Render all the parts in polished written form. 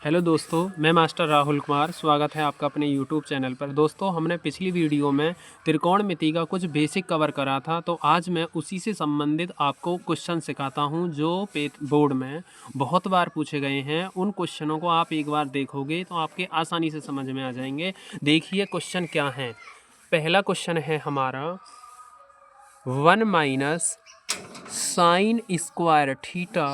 Hello दोस्तों, मैं master Rahul Kumar. स्वागत है आपका अपने यूट्यूब चैनल पर। दोस्तों, हमने पिछली वीडियो में त्रिकोणमिति का कुछ बेसिक कवर करा था, तो आज मैं उसी से संबंधित आपको क्वेश्चन सिखाता हूं जो बोर्ड में बहुत बार पूछे गए हैं। उन क्वेश्चनों को आप एक बार देखोगे तो आपके आसानी से समझ में आ जाएंगे। देखिए क्वेश्चन क्या है। पहला क्वेश्चन है हमारा 1 - sine square theta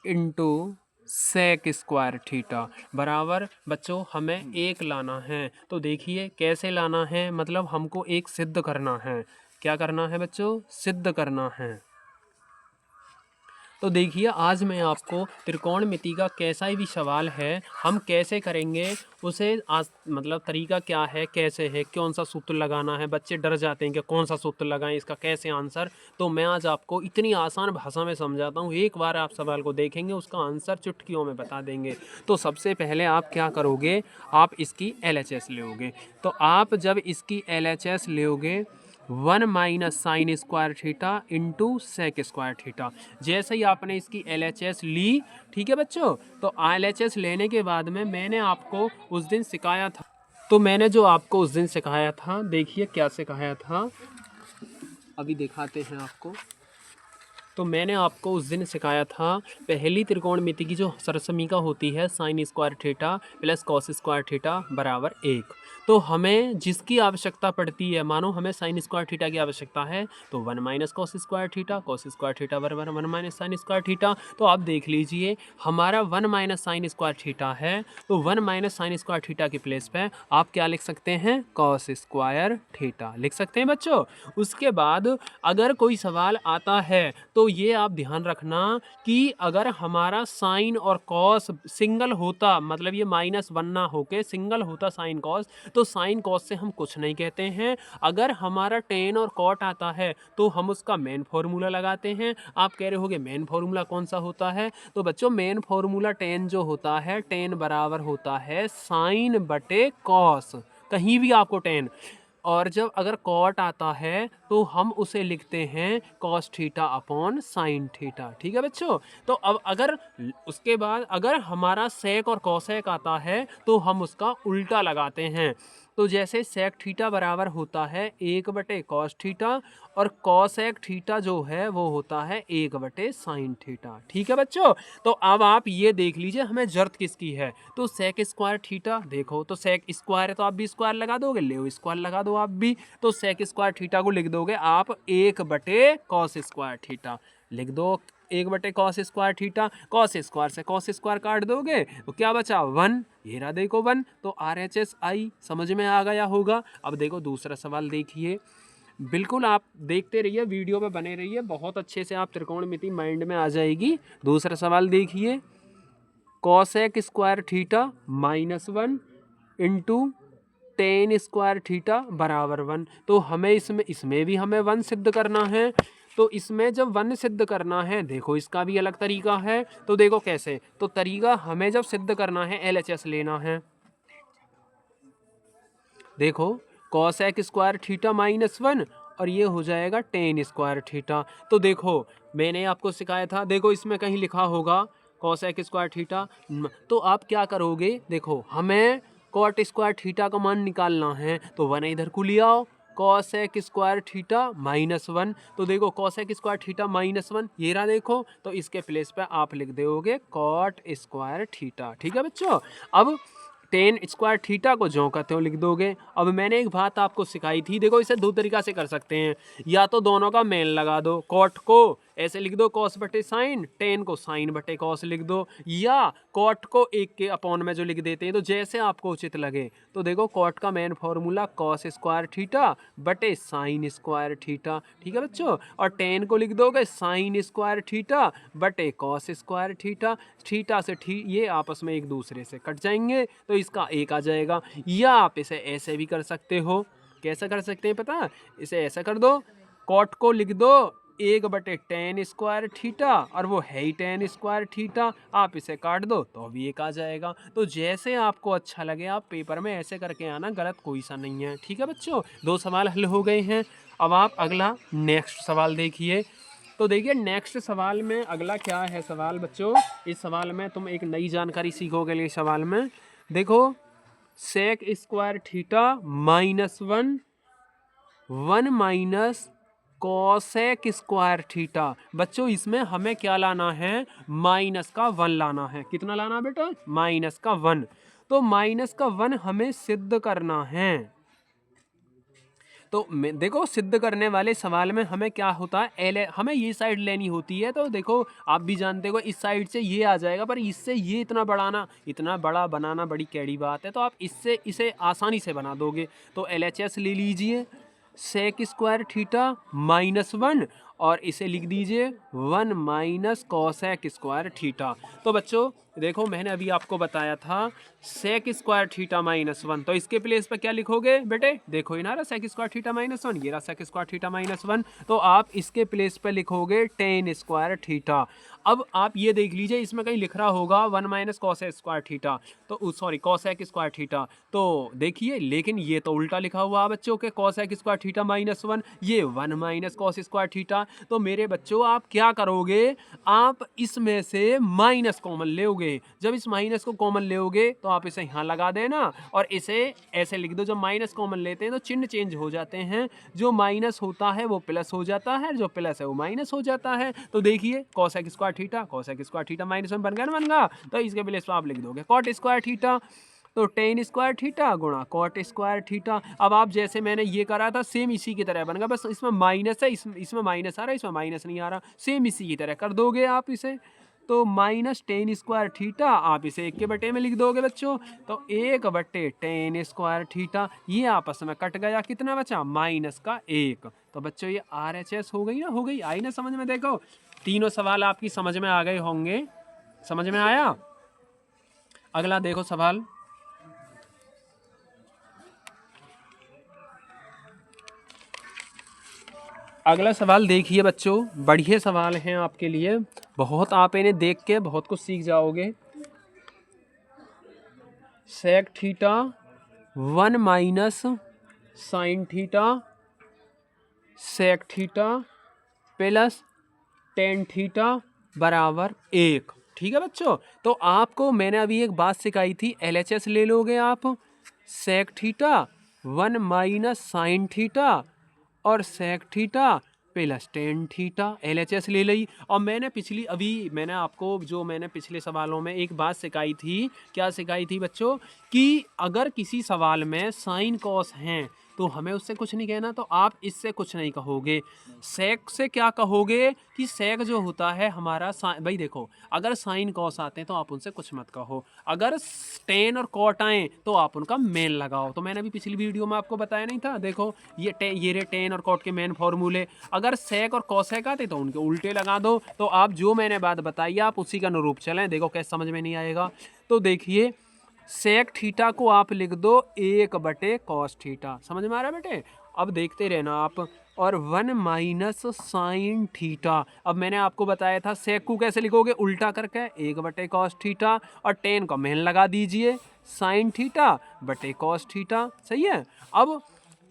into sec square theta बराबर बच्चों हमें एक लाना है। तो देखिए कैसे लाना है, मतलब हमको एक सिद्ध करना है। क्या करना है बच्चों? सिद्ध करना है। तो देखिए आज मैं आपको त्रिकोणमिति का कैसा भी सवाल है हम कैसे करेंगे उसे आज, मतलब तरीका क्या है, कैसे है, कौन सा सूत्र लगाना है। बच्चे डर जाते हैं कि कौन सा सूत्र लगाएं, इसका कैसे आंसर। तो मैं आज आपको इतनी आसान भाषा में समझाता हूँ, एक बार आप सवाल को देखेंगे उसका आंसर चुटकियों में बता देंगे। तो सबसे पहले आप क्या करोगे, आप इसकी LHS लोगे। तो आप जब इसकी LHS लोगे 1 - sine square theta into sec square theta, जैसे ही आपने इसकी LHS ली, ठीक है बच्चों। तो LHS लेने के बाद में मैंने आपको उस दिन सिखाया था, तो मैंने जो आपको उस दिन सिखाया था, देखिए क्या सिखाया था, अभी दिखाते हैं आपको। तो मैंने आपको उस दिन सिखाया था पहली त्रिकोणमिति की जो सरसमीका होती है sign square theta plus cos square theta बराबर 1। तो हमें जिसकी आवश्यकता पड़ती है, मानो हमें साइन स्क्वायर थीटा की आवश्यकता है, तो 1 - कॉस स्क्वायर थीटा बराबर 1 - साइन स्क्वायर थीटा। तो आप देख लीजिए हमारा 1 - साइन स्क्वायर थीटा है, तो 1 - साइन स्क्वायर थीटा के प्लेस पे आप क्या लिख सकते हैं? कॉस स्क्वायर थीटा लिख सकते हैं बच्चों। उसके बाद अगर कोई सवाल आता है तो ये आप ध्यान रखना कि अगर हमारा साइन और कॉस सिंगल होता, मतलब ये -1 ना होके सिंगल होता साइन कॉस, तो साइन कॉस से हम कुछ नहीं कहते हैं। अगर हमारा टेन और कॉट आता है तो हम उसका मेन फॉर्मूला लगाते हैं। आप कह रहे होगे मेन फॉर्मूला कौन सा होता है? तो बच्चों मेन फॉर्मूला टेन जो होता है, टेन बराबर होता है साइन बटे कॉस, कहीं भी आपको टेन। और जब अगर कॉट आता है तो हम उसे लिखते हैं cos theta upon sine theta. ठीक है बच्चों। तो अब अगर उसके बाद अगर हमारा सेक और कॉसेक आता है तो हम उसका उल्टा लगाते हैं। तो जैसे सेक थीटा बराबर होता है 1/कॉस थीटा और कॉसेक थीटा जो है वो होता है 1/साइन थीटा। ठीक है बच्चों। तो अब आप ये देख लीजिए हमें जरूरत किसकी है। तो सेक स्क्वायर थीटा, देखो तो सेक स्क्वायर है तो आप भी स्क्वायर लगा दोगे, ले स्क्वायर लगा दो आप भी। तो सेक स्क्वायर थीटा को लिख दोगे आप 1/कॉस स्क्वायर थीटा लिख दो। 1/कॉस स्क्वायर थीटा, कॉस स्क्वायर से कॉस स्क्वायर काट दोगे तो क्या बचा? 1। ये रहा देखो 1। तो RHS आई समझ में आ गया होगा। अब देखो दूसरा सवाल देखिए, बिल्कुल आप देखते रहिए, वीडियो पे बने रहिए, बहुत अच्छे से आप त्रिकोणमिति माइंड में आ जाएगी। दूसरा सवाल देखिए, cosec square theta -1 into ten square theta बराबर 1। तो हमें इसमें भी हमें 1 सिद्ध करना है। तो इसमें जब 1 सिद्ध करना है, देखो इसका भी अलग तरीका है। तो देखो कैसे, तो तरीका हमें जब सिद्ध करना है LHS लेना है। देखो कॉसेक स्क्वायर थीटा -1 और ये हो जाएगा टेन स्क्वायर थीटा। तो देखो मैंने आपको सिखाया था, देखो इसमें कहीं लिखा होगा कॉसेक स्क्वायर थीटा। तो आप क्या करोगे, देखो हमें कॉट स्क्वायर थीटा का मान निकालना है, तो 1 इधर को ले आओ, कॉसेक स्क्वायर थीटा -1। तो देखो कॉसेक स्क्वायर थीटा -1 ये रहा देखो, तो इसके प्लेस पे आप लिख दोगे कॉट स्क्वायर थीटा। ठीक है बच्चों। अब टेन स्क्वायर थीटा को ज्यों का त्यों लिख दोगे। अब मैंने एक बात आपको सिखाई थी, देखो इसे दो तरीका से कर सकते हैं। या तो दोनों का मेन लगा दो, कॉट को ऐसे लिख दो कॉस बटे साइन, टेन को साइन बटे कॉस लिख दो, या कॉट को 1 के अपॉन में जो लिख देते हैं, तो जैसे आपको उचित लगे। तो देखो कॉट का main formula cos square theta बटे साइन स्क्वायर थीटा। ठीक है बच्चों। और टेन को लिख दोगे साइन स्क्वायर थीटा बटे कॉस स्क्वायर थीटा। थीटा से ये आपस में एक दूसरे से कट जाएंगे, तो इसका 1 आ जाएगा। या आप इसे ऐसे भी कर सकते हो। कैसा कर सकते हैं पता? इसे ऐसा कर दो, कॉट को लिख दो 1/टेन स्क्वायर थीटा, और वो है ही टेन स्क्वायर थीटा, आप इसे काट दो तो भी 1 आ जाएगा। तो जैसे आपको अच्छा लगे आप पेपर में ऐसे करके आना, गलत कोई सा नहीं है। ठीक है बच्चों। 2 सवाल हल हो गए हैं। अब आप अगला नेक्स्ट सवाल देखिए, तो देखिए नेक्स्ट सवाल में अगला क्या है सवाल बच्चों, इस सवाल में तुम एक नई जानकारी सीखोगे। इस सवाल में देखो sec square theta minus one minus cosec square theta. बच्चों इसमें हमें क्या लाना है, माइनस का 1 लाना है। कितना लाना है बेटा, माइनस का 1। तो माइनस का 1 हमें सिद्ध करना है। तो देखो सिद्ध करने वाले सवाल में हमें क्या होता है, एल हमें ये साइड लेनी होती है। तो देखो आप भी जानते हो इस साइड से ये आ जाएगा, पर इससे ये इतना बड़ा बनाना बड़ी कैड़ी बात है। तो आप इससे इसे आसानी से बना दोगे। तो LHS ले लीजिए सेक स्क्वायर थीटा माइनस 1 और इसे लिख दीजिए 1 माइनस कॉसेक स्क्वायर थीटा। तो बच्चों देखो मैंने अभी आपको बताया था सेक स्क्वायर थीटा माइनस 1, तो इसके प्लेस पे क्या लिखोगे बेटे, देखो ये ना रहा सेक स्क्वायर थीटा माइनस 1, ये रहा सेक स्क्वायर थीटा माइनस 1। तो आप इसके प्लेस पे लिखोगे टेन स्क्वायर थीटा। अब आप ये देख लीजिए इसमें कहीं लिख रहा होगा 1 माइनस कॉसेक स्क्वायर थीटा, तो सॉरी कॉसेक स्क्वायर थीटा। तो देखिए लेकिन ये तो उल्टा लिखा हुआ है बच्चों के कॉसेक स्क्वायर थीटा माइनस 1, ये 1 माइनस कॉस स्क्वायर थीटा। तो मेरे बच्चों आप क्या करोगे, आप इसमें से माइनस कॉमन लोगे। जब इस माइनस को कॉमन लोगे तो आप इसे यहाँ लगा देना और इसे ऐसे लिख दो। जब माइनस कॉमन लेते हैं तो चिन्ह चेंज हो जाते हैं, जो माइनस होता है वो प्लस हो जाता है, जो प्लस है वो माइनस हो जाता है। तो देखिए कॉसेक स्क्वायर थीटा माइनस 1 बन गया ना, बन गया। तो इसके प्लेस पर आप लिख दोगे कॉट स्क्वायर थीटा, तो टेन स्क्वायर थीटा गुणा कॉट स्क्वायर थीटा। अब आप जैसे मैंने ये करा था सेम इसी की तरह बन गया, बस इसमें माइनस है, इसमें माइनस आ रहा है, इसमें माइनस नहीं आ रहा, सेम इसी की तरह कर दोगे आप इसे। तो माइनस टेन स्क्वायर थीटा आप इसे 1 के बटे में लिख दोगे बच्चों। तो 1 बटे टेन स्क्वायर थीटा, ये आपस में कट गया, कितना बचा माइनस का 1। तो बच्चों ये RHS हो गई ना, हो गई, आई ना समझ में। देखो तीनों सवाल आपकी समझ में आ गए होंगे, समझ में आया। अगला देखो सवाल, अगला सवाल देखिए बच्चों, बढ़िया सवाल हैं आपके लिए, बहुत आप इन्हें देख के बहुत कुछ सीख जाओगे। Sec theta 1 minus sine theta sec theta plus tan theta बराबर 1। ठीक है बच्चों, तो आपको मैंने अभी एक बात सिखाई थी, LHS ले लोगे आप sec theta 1 minus sine theta और sec theta plus tan theta, LHS ले ली। और मैंने आपको जो मैंने पिछले सवालों में एक बात सिखाई थी, क्या सिखाई थी बच्चों, कि अगर किसी सवाल में साइन कॉस हैं तो हमें उससे कुछ नहीं कहना, तो आप इससे कुछ नहीं कहोगे। सेक से क्या कहोगे कि सेक जो होता है हमारा भाई देखो अगर साइन कॉस आते हैं तो आप उनसे कुछ मत कहो, अगर टेन और कॉट आए तो आप उनका मेन लगाओ। तो मैंने अभी पिछली वीडियो में आपको बताया नहीं था, देखो ये रे टेन और कॉट के मेन फॉर्मूले। अगर सेक और कॉसेक आते तो उनके उल्टे लगा दो। तो आप जो मैंने बात बताई आप उसी का अनुरूप चलें, देखो कैसे समझ में नहीं आएगा। तो देखिए सेक थीटा को आप लिख दो 1 बटे कॉस थीटा, समझ में आ रहा है बेटे। अब देखते रहना आप, और 1 माइनस साइन थीटा। अब मैंने आपको बताया था सेक को कैसे लिखोगे, उल्टा करके 1 बटे कॉस थीटा, और टेन का मेन लगा दीजिए साइन थीटा बटे कॉस थीटा, सही है। अब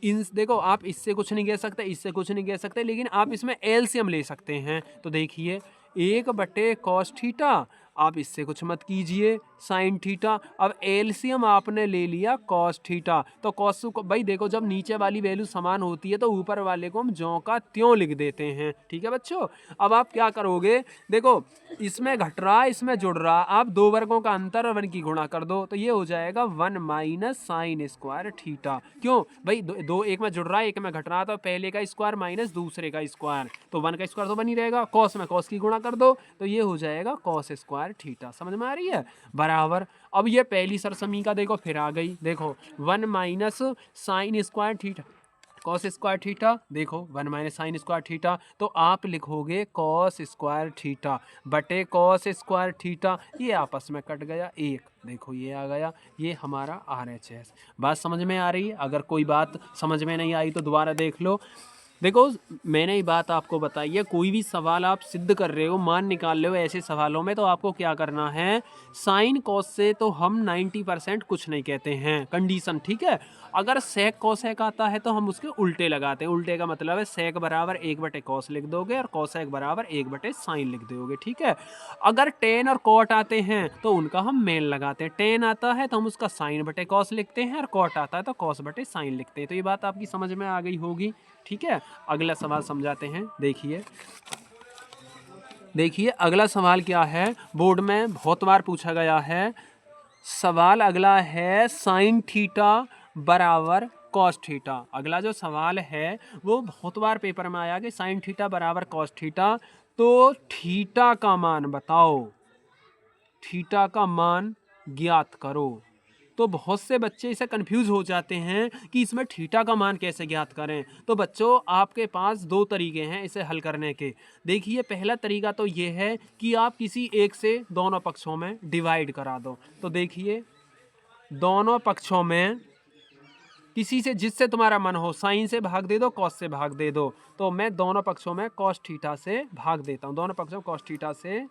इन देखो आप इससे कुछ नहीं कह सकते, इससे कुछ नहीं कह सकते, लेकिन आप इसमें एलसीएम ले सकते हैं। तो देखिए 1 बटे कॉस थीटा, आप इससे कुछ मत कीजिए साइन थीटा। अब एलसीएम आपने ले लिया कॉस थीटा, तो कॉस को भाई देखो जब नीचे वाली वैल्यू समान होती है तो ऊपर वाले को हम ज्यों का त्यों लिख देते हैं। ठीक है बच्चों, अब आप क्या करोगे, देखो इसमें घट रहा इसमें जुड़ रहा, आप दो वर्गों का अंतर 1 की गुणा कर दो, तो ये हो जाएगा 1 माइनस साइन स्क्वायर थीटा। क्यों भाई, दो एक में जुड़ रहा है एक में घट रहा, तो पहले का स्क्वायर माइनस दूसरे का स्क्वायर, तो 1 का स्क्वायर तो बनी रहेगा, कॉस में कॉस की गुणा कर दो, तो ये हो जाएगा कॉस स्क्वायर थीटा। समझ में आ रही है, बराबर। अब ये पहली सरसमी का देखो फिर आ गई, देखो 1 minus sign square theta cos square theta, देखो 1 माइनस साइन स्क्वायर थीटा, तो आप लिखोगे कॉस स्क्वायर थीटा बटे कॉस स्क्वायर थीटा, ये आपस में कट गया 1, देखो ये आ गया, ये हमारा RHS। बात समझ में आ रही है, अगर कोई बात समझ में नहीं आई तो दोबारा देख लो। देखो मैंने ये बात आपको बताई है, कोई भी सवाल आप सिद्ध कर रहे हो, मान निकाल रहे हो ऐसे सवालों में, तो आपको क्या करना है, साइन कॉस से तो हम 90% कुछ नहीं कहते हैं, कंडीशन, ठीक है। अगर सेक कोसेक आता है तो हम उसके उल्टे लगाते हैं। उल्टे का मतलब है सेक बराबर 1/cos लिख दोगे और कोसेक बराबर 1/sin लिख दोगे, ठीक है। अगर टेन और कॉट आते हैं तो उनका हम मेन लगाते हैं। टेन आता है तो हम उसका sin/cos लिखते हैं और कॉट आता है तो cos/sin लिखते हैं। तो ये बात आपकी समझ में आ गई होगी, ठीक है। अगला सवाल समझाते हैं। देखिए अगला सवाल क्या है, बोर्ड में बहुत बार पूछा गया है। सवाल अगला है साइन थीटा बराबर कॉस थीटा। अगला जो सवाल है वो बहुत बार पेपर में आया कि साइन थीटा बराबर कॉस थीटा, तो थीटा का मान बताओ, थीटा का मान ज्ञात करो। तो बहुत से बच्चे इसे कंफ्यूज हो जाते हैं कि इसमें थीटा का मान कैसे ज्ञात करें। तो बच्चों आपके पास दो तरीके हैं इसे हल करने के। देखिए पहला तरीका तो ये है कि आप किसी एक से दोनों पक्षों में डिवाइड करा दो। तो देखिए दोनों पक्षों में किसी से जिससे तुम्हारा मन हो, साइन से भाग दे दो, कॉस से भाग दे दो। तो मैं दोनों पक्षों में कॉस थीटा से भाग देता हूँ। दोनों पक्षों में कॉस थीटा से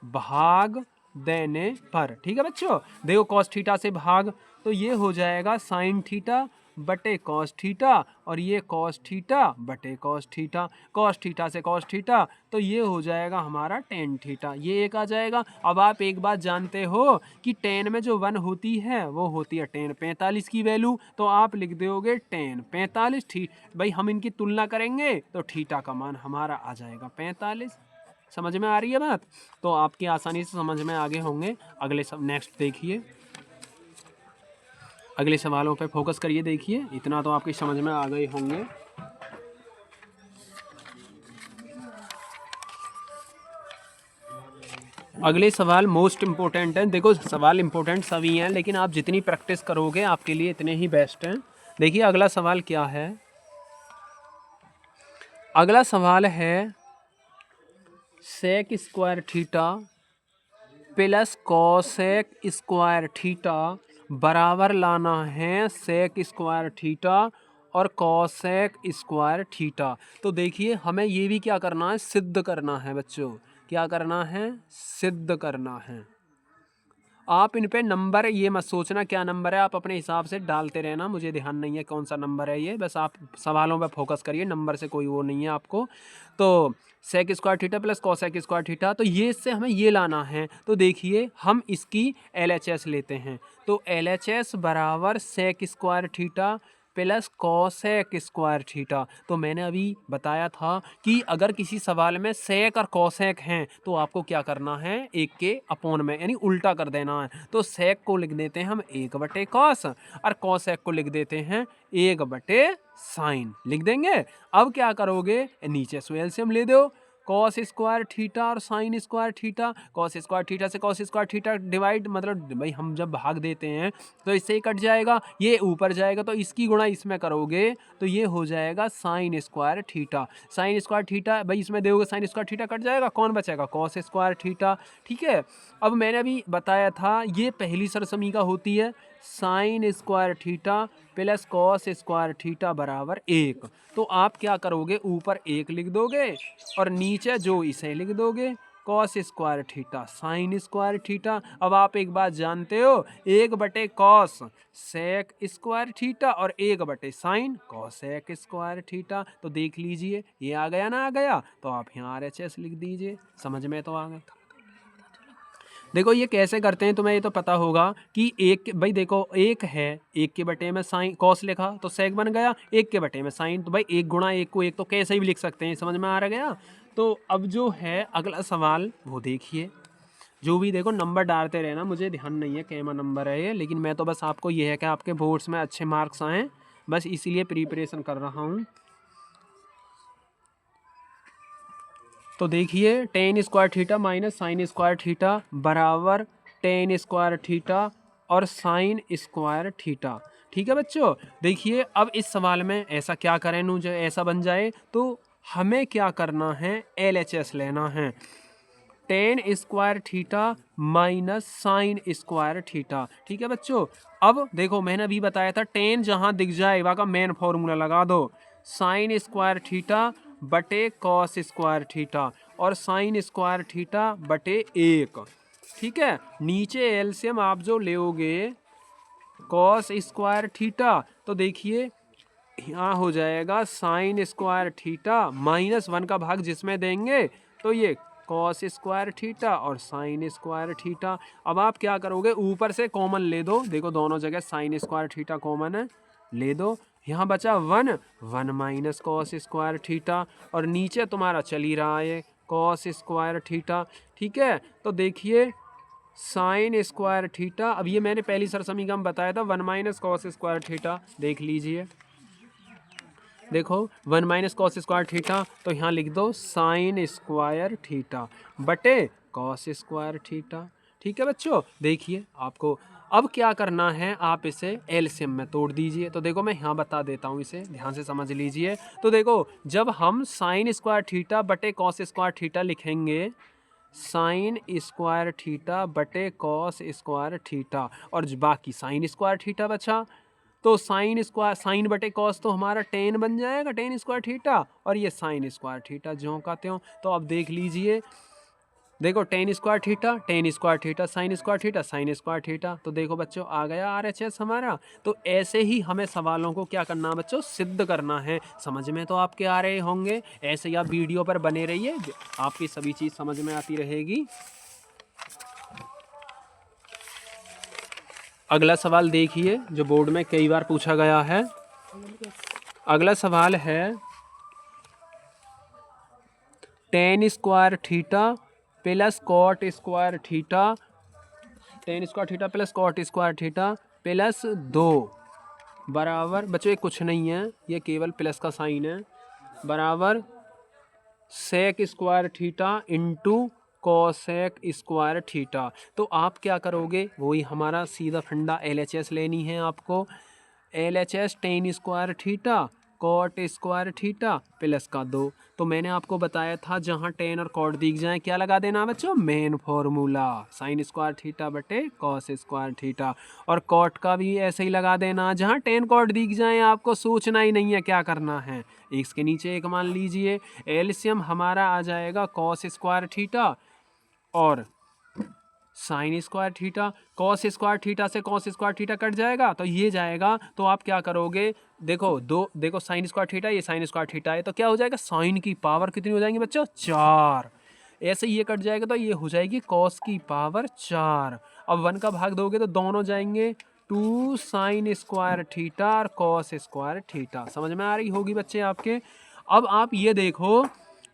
भाग देने पर, ठीक है बच्चों, देखो कॉस थीटा से भाग तो ये हो जाएगा साइन थीटा बटे कॉस थीटा और ये कॉस थीटा बटे कॉस थीटा। कॉस थीटा से कॉस थीटा तो ये हो जाएगा हमारा टेन थीटा, ये एक आ जाएगा। अब आप एक बात जानते हो कि टेन में जो 1 होती है वो होती है टेन 45 की वैल्यू, तो आप लिख दोगे टेन 45। ठीक भाई, हम इनकी तुलना करेंगे तो थीटा का मान हमारा आ जाएगा 45। समझ में आ रही है बात? तो आपकी आसानी से समझ में आगे होंगे। अगले सब नेक्स्ट देखिए, अगले सवालों पे फोकस करिए। देखिए इतना तो आपकी समझ में आ गए होंगे। अगले सवाल मोस्ट इम्पोर्टेंट है। देखो सवाल इम्पोर्टेंट सभी हैं लेकिन आप जितनी प्रैक्टिस करोगे आपके लिए इतने ही बेस्ट हैं। देखिए अगला सवाल क्या है, अगला सवाल है sec square theta plus cosec square theta बराबर लाना है सेक स्क्वायर थीटा और कॉसेक स्क्वायर थीटा। तो देखिए हमें ये भी क्या करना है, सिद्ध करना है बच्चों। क्या करना है? सिद्ध करना है। आप इन पे नंबर ये मत सोचना क्या नंबर है, आप अपने हिसाब से डालते रहना, मुझे ध्यान नहीं है कौन सा नंबर है ये, बस आप सवालों पे फोकस करिए, नंबर से कोई वो नहीं है आपको। तो sec square theta plus cosec square theta, तो ये इससे हमें ये लाना है। तो देखिए हम इसकी LHS लेते हैं। तो LHS बराबर sec square theta plus cosec square theta. तो मैंने अभी बताया था कि अगर किसी सवाल में सेक और कॉसेक हैं तो आपको क्या करना है, एक के अपोन में यानी उल्टा कर देना है। तो सेक को लिख देते हैं हम 1/cos और कॉसेक को लिख देते हैं 1/sin लिख देंगे। अब क्या करोगे, नीचे से एलसीएम ले दो, कॉस स्क्वायर थीटा और sign square theta. Cos square theta से कॉस स्क्वायर थीटा डिवाइड, मतलब भाई हम जब भाग देते हैं तो इससे ही कट जाएगा, ये ऊपर जाएगा तो इसकी गुणा इसमें करोगे तो ये हो जाएगा sign square theta. Sign square theta भाई इसमें दोगे साइन स्क्वायर थीटा कट जाएगा, कौन बचेगा, कॉस स्क्वायर थीटा, ठीक है। अब मैंने अभी बताया था ये पहली सरसमीका होती है, sign square theta plus cos square theta बराबर 1। तो आप क्या करोगे, ऊपर 1 लिख दोगे और नीचे जो इसे लिख दोगे cos square theta sine square theta. अब आप एक बात जानते हो, 1/cos सेक स्क्वायर थीटा और 1/sin कॉसेक स्क्वायर थीटा। तो देख लीजिए ये आ गया ना, आ गया, तो आप यहाँ RHS लिख दीजिए। समझ में तो आ गया। देखो ये कैसे करते हैं तुम्हें ये तो पता होगा कि एक भाई देखो एक है, 1 के बटे में साइन कॉस लिखा तो सेक बन गया, 1 के बटे में साइन, तो भाई 1 गुणा 1 को 1 तो कैसे भी लिख सकते हैं। समझ में आ रहा गया। तो अब जो है अगला सवाल वो देखिए, जो भी देखो नंबर डालते रहना, मुझे ध्यान नहीं है कैमा नंबर है ये, लेकिन मैं तो बस आपको ये है कि आपके बोर्ड्स में अच्छे मार्क्स आएँ, बस इसीलिए प्रिपरेशन कर रहा हूँ। तो देखिए ten square theta minus sign square theta बराबर टेन स्क्वायर थीटा और साइन स्क्वायर थीटा, ठीक है बच्चों। देखिए अब इस सवाल में ऐसा क्या करें नू जो ऐसा बन जाए, तो हमें क्या करना है, LHS लेना है, tan square theta minus sign square theta, ठीक है बच्चों। अब देखो मैंने अभी बताया था टेन जहां दिख जाए वहाँ का मेन फॉर्मूला लगा दो, साइन स्क्वायर थीटा बटे कॉस स्क्वायर थीटा और साइन स्क्वायर थीटा बटे 1, ठीक है। नीचे एलसीएम आप जो लोगे कॉस स्क्वायर थीटा। तो देखिए यहाँ हो जाएगा साइन स्क्वायर थीटा -1 का भाग जिसमें देंगे तो ये कॉस स्क्वायर थीटा और साइन स्क्वायर थीटा। अब आप क्या करोगे, ऊपर से कॉमन ले दो, देखो दोनों जगह साइन स्क्वायर थीटा कॉमन है, ले दो। यहाँ बचा 1 माइनस कॉस स्क्वायर थीटा और नीचे तुम्हारा चल ही रहा है कॉस स्क्वायर थीटा। ठीक है, तो देखिए साइन स्क्वायर थीटा, अब ये मैंने पहली सरसमीका में बताया था 1 माइनस कॉस स्क्वायर थीटा, देख लीजिए, देखो 1 माइनस कॉस स्क्वायर थीटा, तो यहाँ लिख दो साइन स्क्वायर थीटा बटे कॉस स्क्वायर थीटा। ठीक है बच्चों, देखिए आपको अब क्या करना है, आप इसे एलसीएम में तोड़ दीजिए। तो देखो मैं यहाँ बता देता हूँ, इसे ध्यान से समझ लीजिए। तो देखो जब हम साइन स्क्वायर थीटा बटे कॉस स्क्वायर थीटा लिखेंगे, साइन स्क्वायर थीटा बटे कॉस स्क्वायर थीटा और बाकी साइन स्क्वायर थीटा बचा, तो साइन स्क्वायर साइन बटे कॉस तो हमारा टेन बन जाएगा, टेन स्क्वायर थीटा, और ये साइन स्क्वायर थीटा ज्यों का त्यों। तो अब देख लीजिए, देखो ten square theta sine square theta sine square theta. तो देखो बच्चों आ गया RHS हमारा। तो ऐसे ही हमें सवालों को क्या करना है बच्चों, सिद्ध करना है। समझ में तो आपके आ रहे होंगे, ऐसे ही आप वीडियो पर बने रहिए, आपकी सभी चीज़ समझ में आती रहेगी। अगला सवाल देखिए जो बोर्ड में कई बार पूछा गया है। अगला सवाल है tan square theta plus cot square theta, tan square theta plus cot square theta plus 2 बराबर, बच्चों ये कुछ नहीं है, ये केवल प्लस का साइन है, बराबर sec square theta into cosec square theta. तो आप क्या करोगे, वही हमारा सीधा फंडा LHS लेनी है आपको। LHS tan square theta cot square theta plus का 2। तो मैंने आपको बताया था जहाँ टेन और कॉट दिख जाए क्या लगा देना बच्चों, main formula sine square theta बटे कॉस स्क्वायर थीटा, और कॉट का भी ऐसे ही लगा देना, जहाँ टेन कॉट दिख जाए आपको सोचना ही नहीं है क्या करना है, इसके नीचे एक मान लीजिए। एलसीएम हमारा आ जाएगा कॉस स्क्वायर थीटा और sign square theta, cos square theta से कॉस स्क्वायर थीटा कट जाएगा तो ये जाएगा। तो आप क्या करोगे, देखो देखो साइन स्क्वायर थीटा, ये साइन स्क्वायर थीटा है, तो क्या हो जाएगा, साइन की पावर कितनी हो जाएंगी बच्चों, 4। ऐसे ये कट जाएगा तो ये हो जाएगी कॉस की पावर 4। अब 1 का भाग दोगे तो दोनों जाएंगे 2 साइन स्क्वायर थीटा और कॉस स्क्वायर थीटा। समझ में आ रही होगी बच्चे आपके। अब आप ये देखो,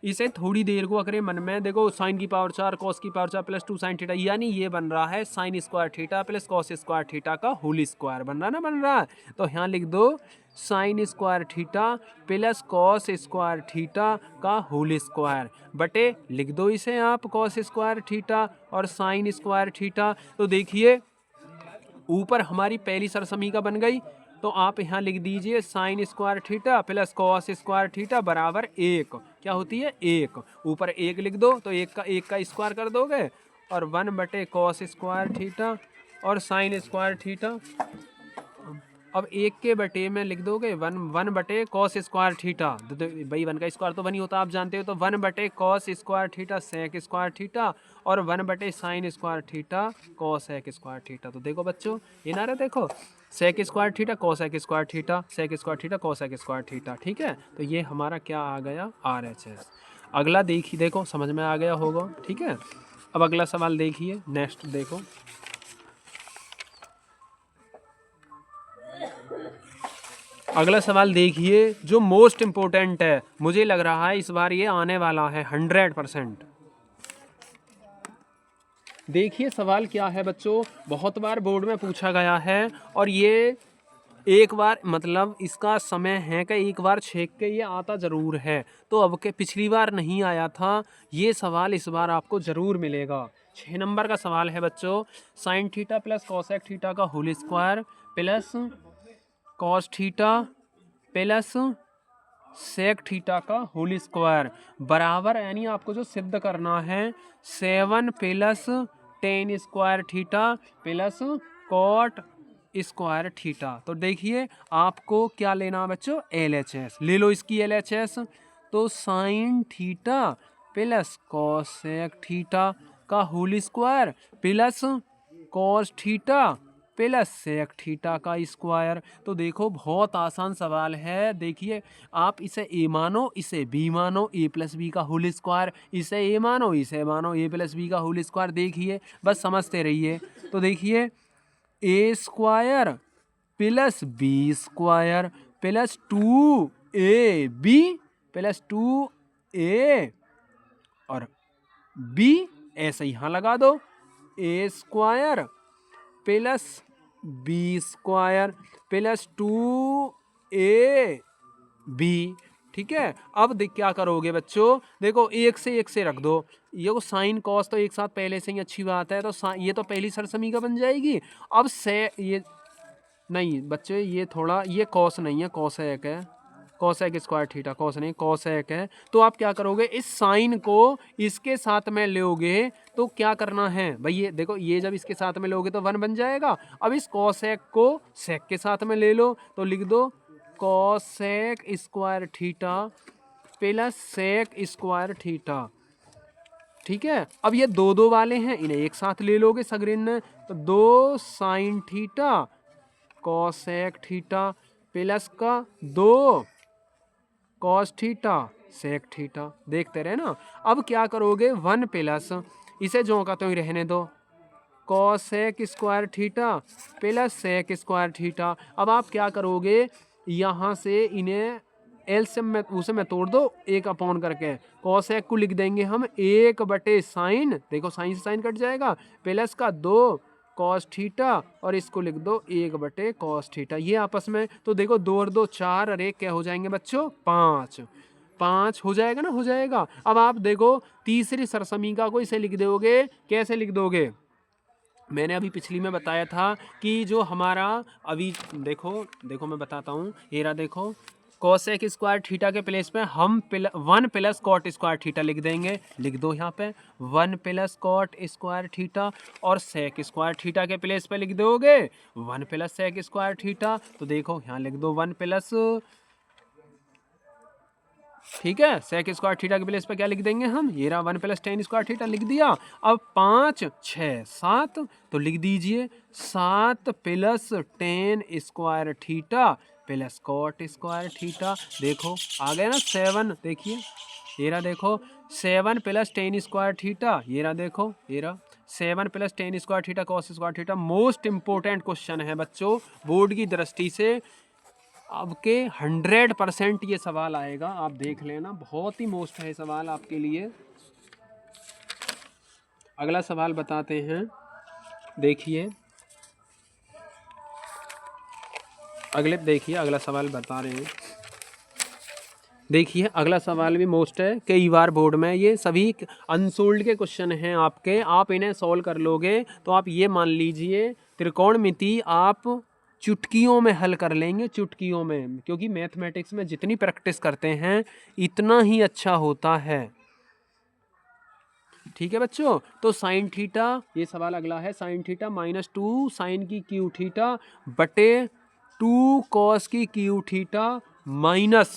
इसे थोड़ी देर को अगर मन में देखो, साइन की पावर 4 कॉस की पावर 4 प्लस 2 साइन थीटा, यानी ये बन रहा है sign square theta plus cos square theta का होल स्क्वायर बन रहा ना, बन रहा है। तो यहाँ लिख दो sign square theta plus cos square theta का होल स्क्वायर बटे, लिख दो इसे आप कॉस स्क्वायर थीटा और साइन स्क्वायर थीटा। तो देखिए ऊपर हमारी पहली सरसमीका बन गई, तो आप यहाँ लिख दीजिए sign square theta plus cos square theta बराबर 1। क्या होती है 1, ऊपर 1 लिख दो तो 1 का स्क्वायर कर दोगे और 1 बटे कॉस स्क्वायर थीटा और साइन स्क्वायर थीटा। अब 1 के बटे में लिख दोगे 1 बटे कॉस स्क्वायर थीटा, तो भाई 1 का स्क्वायर तो 1 ही होता आप जानते हो, तो 1 बटे cos square theta sec square theta और 1 बटे sine square theta cosec square theta. तो देखो बच्चों ये ना रहा, देखो sec square theta cosec square theta, sec square theta cosec square theta. ठीक है, तो ये हमारा क्या आ गया RHS। अगला देखिए, देखो समझ में आ गया होगा। ठीक है, अब अगला सवाल देखिए, नेक्स्ट देखो। अगला सवाल देखिए जो मोस्ट इम्पोर्टेंट है, मुझे लग रहा है इस बार ये आने वाला है 100%। देखिए सवाल क्या है बच्चों, बहुत बार बोर्ड में पूछा गया है और ये एक बार मतलब इसका समय है कि एक बार छेक के ये आता ज़रूर है। तो अब के पिछली बार नहीं आया था, ये सवाल इस बार आपको ज़रूर मिलेगा। 6 नंबर का सवाल है बच्चों, sine theta plus cosec theta का whole square plus cos theta plus sec theta का होल स्क्वायर बराबर, यानी आपको जो सिद्ध करना है 7 plus tan square theta plus cot square theta. तो देखिए आपको क्या लेना बच्चों, LHS ले लो इसकी LHS। तो sine theta plus cosec theta का whole square plus cos theta plus sec theta का स्क्वायर। तो देखो बहुत आसान सवाल है। देखिए आप इसे ए मानो, इसे बी मानो, ए प्लस बी का होल स्क्वायर, इसे ए मानो, इसे मानो, ए प्लस बी का होल स्क्वायर। देखिए बस समझते रहिए। तो देखिए A square plus B square plus 2ab plus 2a और b, ऐसे यहाँ लगा दो। A square plus B square plus 2ab। ठीक है, अब देख क्या करोगे बच्चों, देखो एक से रख दो। ये को साइन कॉस तो एक साथ पहले से ही अच्छी बात है, तो ये तो पहली सरसमीका बन जाएगी। अब से ये नहीं बच्चे, ये थोड़ा, ये कॉस नहीं है, कॉसेक है, कॉसेक स्क्वायर थीटा, कॉस नहीं कॉसेक है। तो आप क्या करोगे, इस साइन को इसके साथ में लोगे तो क्या करना है भाई, ये देखो, ये जब इसके साथ में लोगे तो 1 बन जाएगा। अब इस कॉसेक को सेक के साथ में ले लो, तो लिख दो cosec square theta plus sec square theta. ठीक है, अब ये दो वाले हैं, इन्हें एक साथ ले लोगे सगरिन ने, तो 2 sine theta cosec theta plus का 2 कॉस थीटा सेक थीटा। देखते रहे ना। अब क्या करोगे, 1 प्लस, इसे जो का तो ही रहने दो, cosec square theta plus sec square theta. अब आप क्या करोगे, यहाँ से इन्हें एलसीएम में उसे में तोड़ दो 1 करके। कॉसेक को लिख देंगे हम 1/साइन, देखो साइन से साइन कट जाएगा, प्लस का 2 कॉस थीटा और इसको लिख दो 1/कॉस थीटा। ये आपस में, तो देखो 2 और 2 4 और 1 क्या हो जाएंगे बच्चों, 5 हो जाएगा ना, हो जाएगा। अब आप देखो तीसरी सरसमीका को इसे लिख दोगे, कैसे लिख दोगे, मैंने अभी पिछली में बताया था कि जो हमारा अभी देखो मैं बताता हूँ। ये रहा देखो, कॉसेक स्क्वायर थीटा के प्लेस पे हम 1 प्लस कॉट स्क्वायर थीटा लिख देंगे, लिख दो यहाँ पे 1 प्लस कॉट स्क्वायर थीटा, और सेक स्क्वायर थीटा के प्लेस पे लिख दोगे 1 प्लस सेक स्क्वायर थीटा। तो देखो यहाँ लिख दो 1 प्लस, ठीक है, सेक स्क्वायर थीटा के प्लेस पे क्या लिख देंगे हम, ये रहा 1 प्लस टेन स्क्वायर थीटा लिख दिया। अब 5 6 7, तो लिख दीजिए 7 plus 10 square theta plus cot square theta. देखो आ गया ना 7, देखिए ये रहा, देखो 7 प्लस 10 स्क्वायर थीटा, ये रहा देखो, ये रहा 7 plus 10 square theta cos square theta. Most important question है बच्चों बोर्ड की दृष्टि से, आपके 100% ये सवाल आएगा, आप देख लेना, बहुत ही मोस्ट है सवाल आपके लिए। अगला सवाल बताते हैं, देखिए अगला सवाल बता रहे हैं। देखिए अगला सवाल भी मोस्ट है, कई बार बोर्ड में ये सभी अनसोल्ड के क्वेश्चन हैं आपके, आप इन्हें सॉल्व कर लोगे तो आप ये मान लीजिए त्रिकोणमिति आप चुटकियों में हल कर लेंगे, चुटकियों में, क्योंकि मैथमेटिक्स में जितनी प्रैक्टिस करते हैं इतना ही अच्छा होता है। ठीक है बच्चों, तो साइन थीटा, ये सवाल अगला है, साइन थीटा -2 साइन की क्यू थीटा बटे 2 कॉस की Q theta minus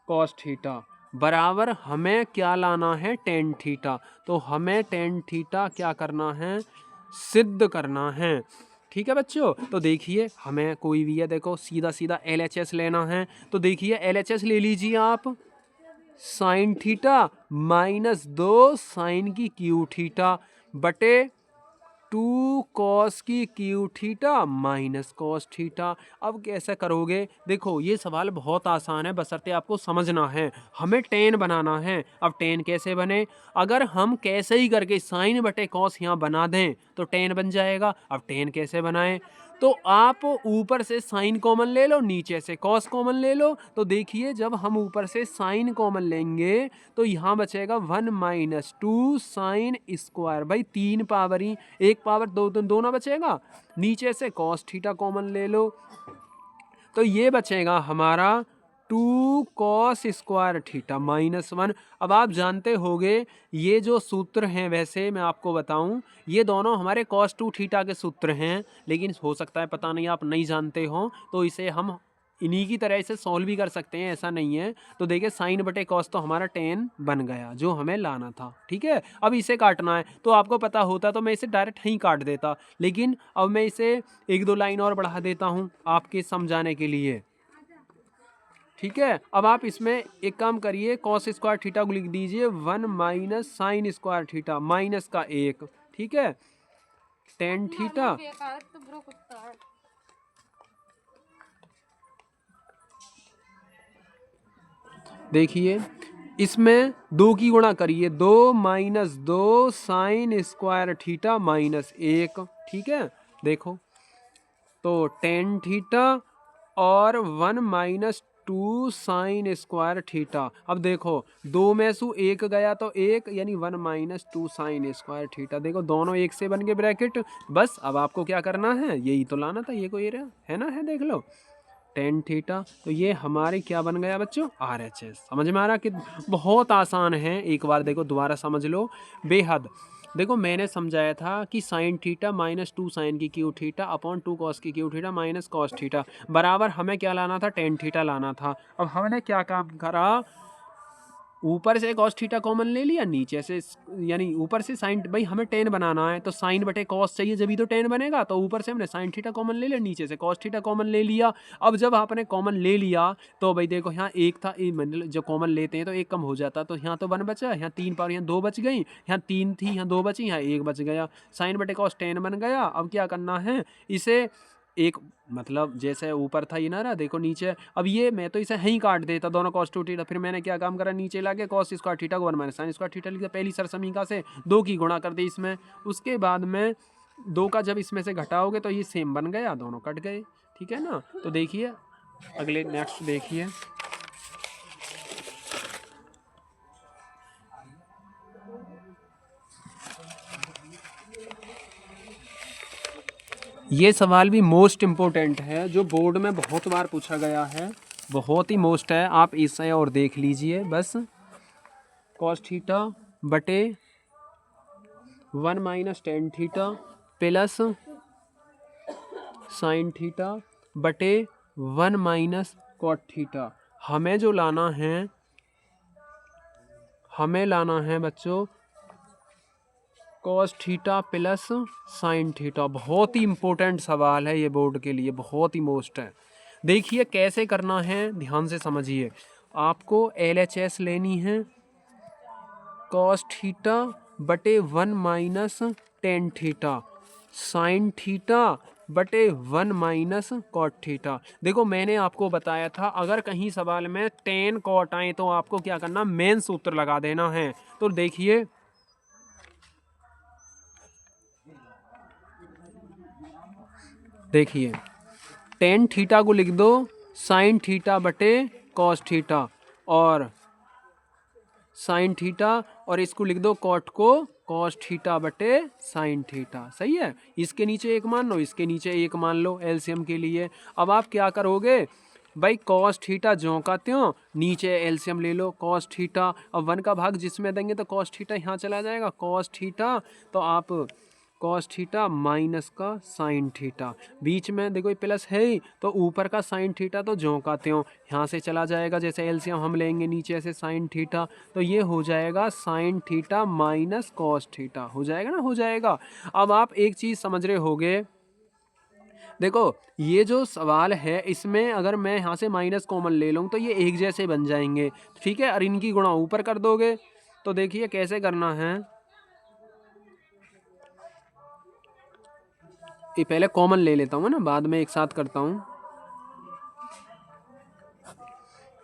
cos theta बराबर हमें क्या लाना है, टेन थीटा। तो हमें टेन थीटा क्या करना है, सिद्ध करना है। ठीक है बच्चों, तो देखिए हमें कोई भी है, देखो सीधा सीधा LHS लेना है, तो देखिए LHS ले लीजिए आप, साइन थीटा -2 साइन की क्यू थीटा बटे 2 कॉस की Q theta minus cos theta. अब कैसे करोगे, देखो ये सवाल बहुत आसान है, बशर्ते आपको समझना है। हमें टेन बनाना है, अब टेन कैसे बने, अगर हम कैसे ही करके साइन बटे कॉस यहाँ बना दें तो टेन बन जाएगा। अब टेन कैसे बनाएं, तो आप ऊपर से साइन कॉमन ले लो, नीचे से कॉस कॉमन ले लो। तो देखिए जब हम ऊपर से साइन कॉमन लेंगे तो यहाँ बचेगा 1 - 2 साइन स्क्वायर, भाई 3 पावर ही, 1 पावर 2 2 ना बचेगा। नीचे से कॉस थीटा कॉमन ले लो, तो ये बचेगा हमारा 2 कॉस स्क्वायर थीटा -1। अब आप जानते होंगे ये जो सूत्र हैं, वैसे मैं आपको बताऊं ये दोनों हमारे cos 2 थीटा के सूत्र हैं, लेकिन हो सकता है पता नहीं आप नहीं जानते हो, तो इसे हम इन्हीं की तरह इसे सॉल्व भी कर सकते हैं, ऐसा नहीं है। तो देखिए साइन बटे कॉस तो हमारा टेन बन गया जो हमें लाना था, ठीक है। अब इसे काटना है, तो आपको पता होता तो मैं इसे डायरेक्ट यहीं काट देता, लेकिन अब मैं इसे एक दो लाइन और बढ़ा देता हूँ आपके समझाने के लिए, ठीक है। अब आप इसमें एक काम करिए, कॉस स्क्वायर थीटा को लिख दीजिए 1 minus sign square theta, minus का 1, ठीक है, टेन थीटा। देखिए इसमें 2 की गुणा करिए, 2 minus 2 sign square theta minus 1, ठीक है। देखो तो टेन थीटा और 1 माइनस 2 साइन स्क्वायर थीटा। अब देखो 2 में से 1 गया तो 1, यानी 1 माइनस 2 साइन स्क्वायर थीटा। देखो दोनों एक से बन गए ब्रैकेट। बस अब आपको क्या करना है, यही तो लाना था, ये कोई रहा है ना, है, देख लो टेन थीटा। तो ये हमारे क्या बन गया बच्चों, RHS। समझ में आ रहा कि बहुत आसान है, एक बार देखो दोबारा समझ लो, बेहद। देखो मैंने समझाया था कि साइन थीटा माइनस 2 साइन की क्यू थीटा अपॉन 2 कॉस की Q theta minus cos theta बराबर हमें क्या लाना था, टेन थीटा लाना था। अब हमने क्या काम करा, ऊपर से कॉस थीटा कॉमन ले लिया, नीचे से यानी ऊपर से साइन, भाई हमें टेन बनाना है तो साइन बटे कॉस चाहिए जब भी तो टेन बनेगा, तो ऊपर से हमने साइन थीटा कॉमन ले लिया, नीचे से कॉस थीटा कॉमन ले लिया। अब जब आपने कॉमन ले लिया तो भाई देखो यहाँ एक था, जो कॉमन लेते हैं तो एक कम हो जाता, तो यहाँ तो 1 बचा, यहाँ 3 पावर, यहाँ 2 बच गई, यहाँ 3 थी, यहाँ 2 बची, यहाँ 1 बच गया, साइन बटे कॉस 10 बन गया। अब क्या करना है, इसे एक मतलब जैसे ऊपर था ये ना रहा, देखो नीचे, अब ये मैं तो इसे यहीं काट देता दोनों कॉस टू थीटा, फिर मैंने क्या काम करा, नीचे लाके कॉस स्क्वायर थीटा को 1 माइनस साइन स्क्वायर थीटा लिखा, पहली सरसमीका से 2 की गुणा कर दी इसमें, उसके बाद में 2 का जब इसमें से घटाओगे तो ये सेम बन गया, दोनों कट गए, ठीक है ना। तो देखिए अगले नेक्स्ट देखिए, ये सवाल भी मोस्ट इम्पोर्टेंट है, जो बोर्ड में बहुत बार पूछा गया है, बहुत ही मोस्ट है, आप इसे और देख लीजिए बस। कॉस थीटा बटे 1 minus tan theta plus sine theta बटे 1 माइनस कॉट थीटा। हमें जो लाना है, हमें लाना है बच्चों cos theta plus sine theta. बहुत ही इम्पोर्टेंट सवाल है ये, बोर्ड के लिए बहुत ही मोस्ट है। देखिए कैसे करना है, ध्यान से समझिए। आपको LHS लेनी है, कॉस थीटा बटे 1 minus tan theta sine theta बटे 1 माइनस कॉट थीटा। देखो मैंने आपको बताया था अगर कहीं सवाल में टेन कॉट आए तो आपको क्या करना, मेन सूत्र लगा देना है। तो देखिए देखिए टेन थीटा को लिख दो साइन थीटा बटे कॉस थीटा, और साइन थीटा, और इसको लिख दो कॉट को कॉस थीटा बटे साइन थीटा। सही है, इसके नीचे एक मान लो, इसके नीचे एक मान लो एलसीएम के लिए। अब आप क्या करोगे भाई, कॉस थीटा ज्यों का त्यों, नीचे एलसीएम ले लो कॉस थीटा, अब 1 का भाग जिसमें देंगे तो कॉस थीटा यहाँ चला जाएगा, कॉस थीटा तो आप कॉस थीटा माइनस का साइन थीटा, बीच में देखो ये प्लस है ही, तो ऊपर का साइन थीटा तो ज्यों का त्यों यहाँ से चला जाएगा, जैसे एलसीएम हम लेंगे नीचे से साइन थीटा, तो ये हो जाएगा sine theta minus cos theta, हो जाएगा ना, हो जाएगा। अब आप एक चीज़ समझ रहे होगे, देखो ये जो सवाल है इसमें अगर मैं यहाँ से माइनस कॉमन ले लूँ तो ये एक जैसे बन जाएंगे, ठीक है, और इनकी गुणा ऊपर कर दोगे। तो देखिए कैसे करना है, ये पहले कॉमन ले लेता हूँ ना, बाद में एक साथ करता हूँ।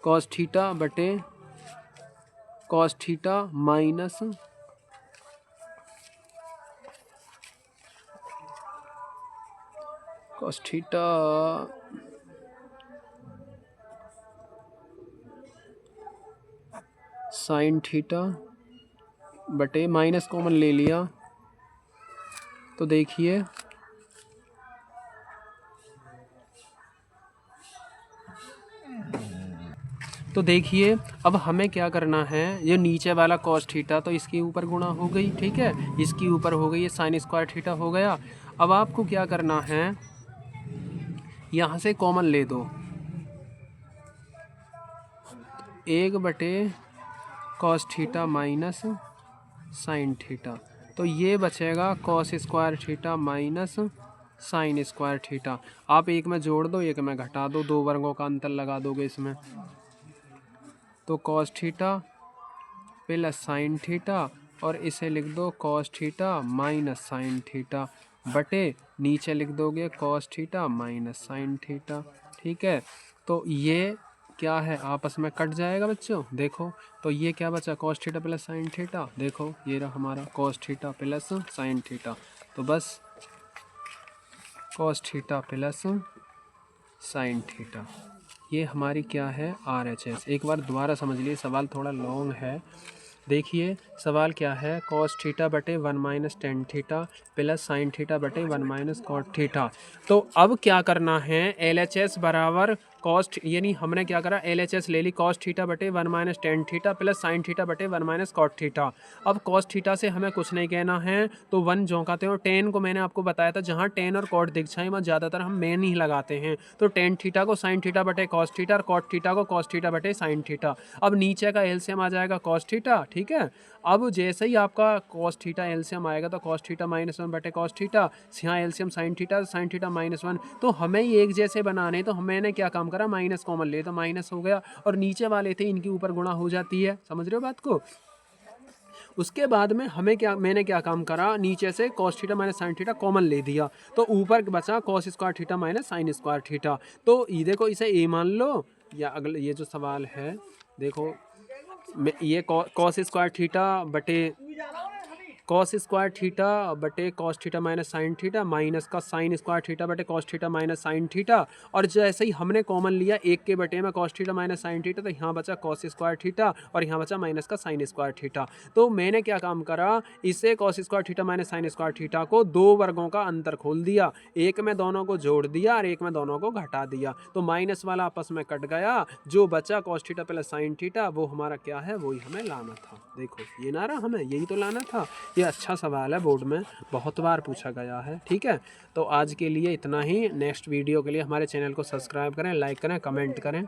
कॉस थीटा बटे cos theta minus cos theta sine theta बटे माइनस कॉमन ले लिया, तो देखिए अब हमें क्या करना है, ये नीचे वाला कॉस थीटा तो इसके ऊपर गुणा हो गई, ठीक है, इसके ऊपर हो गई, ये साइन स्क्वायर थीटा हो गया। अब आपको क्या करना है, यहाँ से कॉमन ले दो, 1/cos theta minus sine theta. तो ये बचेगा cos square theta minus sign square theta. आप एक में जोड़ दो, एक में घटा दो, दो वर्गों का अंतर लगा दोगे इसमें। तो cos theta plus sign theta, और इसे लिख दो cos theta minus sine theta बटे नीचे लिख दोगे cos theta minus sine theta. ठीक है, तो ये क्या है, आपस में कट जाएगा बच्चों। देखो तो ये क्या बचा, cos theta plus sine theta. देखो ये रहा हमारा cos theta plus sine theta. तो बस cos theta plus sine theta, ये हमारी क्या है, RHS। एक बार दोबारा समझ लिए, सवाल थोड़ा लॉन्ग है। देखिए सवाल क्या है, cos थीटा बटे 1 minus tan theta plus sine theta बटे 1 माइनस कॉट थीटा। तो अब क्या करना है, LHS बराबर कॉस्ट, यानी हमने क्या करा, LHS ले ली cos थीटा बटे 1 minus tan theta plus sine theta बटे 1 माइनस कॉट थीटा। अब cos थीटा से हमें कुछ नहीं कहना है, तो 1 झोंकाते हैं, और टेन को मैंने आपको बताया था जहाँ टेन और कॉट दिख जाए वहाँ ज़्यादातर हम मेन ही लगाते हैं। तो टेन थीटा को साइन थीटा बटे cos थीटा और कॉट थीटा को cos थीटा बटे साइन थीटा। अब नीचे का एलसीएम आ जाएगा cos थीटा। ठीक है, अब जैसे ही आपका cos थीटा एलसीएम आएगा तो cos थीटा माइनस 1 बटे cos थीटा, यहाँ एलसीएम साइन थीटा माइनस 1। तो हमें ही एक जैसे बनाने, तो मैंने क्या काम करा, माइनस कॉमन ले, तो माइनस हो गया, और नीचे वाले थे इनके ऊपर गुणा हो जाती है। समझ रहे हो बात को। उसके बाद में मैंने क्या काम करा, नीचे से cos theta minus sine theta common ले दिया, तो ऊपर बचा cos square theta minus sign square theta. तो ये देखो, इसे ए मान लो, या अगले ये जो सवाल है देखो, ये cos स्क्वायर थीटा बटे cos theta minus sine theta minus का साइन स्क्वायर थीटा बटे cos theta minus sine theta. और जैसे ही हमने कॉमन लिया एक के बटे में cos theta minus sine theta, तो यहाँ बचा cos स्क्वायर थीटा और यहाँ बचा माइनस का साइन स्क्वायर थीटा। तो मैंने क्या काम करा, इसे cos square theta minus sign square theta को दो वर्गों का अंतर खोल दिया, एक में दोनों को जोड़ दिया और एक में दोनों को घटा दिया। तो माइनस वाला आपस में कट गया, जो बचा cos theta plus sine theta वो हमारा क्या है, वही हमें लाना था। देखो ये ना रहा, हमें यही तो लाना था। ये अच्छा सवाल है, बोर्ड में बहुत बार पूछा गया है। ठीक है, तो आज के लिए इतना ही। नेक्स्ट वीडियो के लिए हमारे चैनल को सब्सक्राइब करें, लाइक करें, कमेंट करें।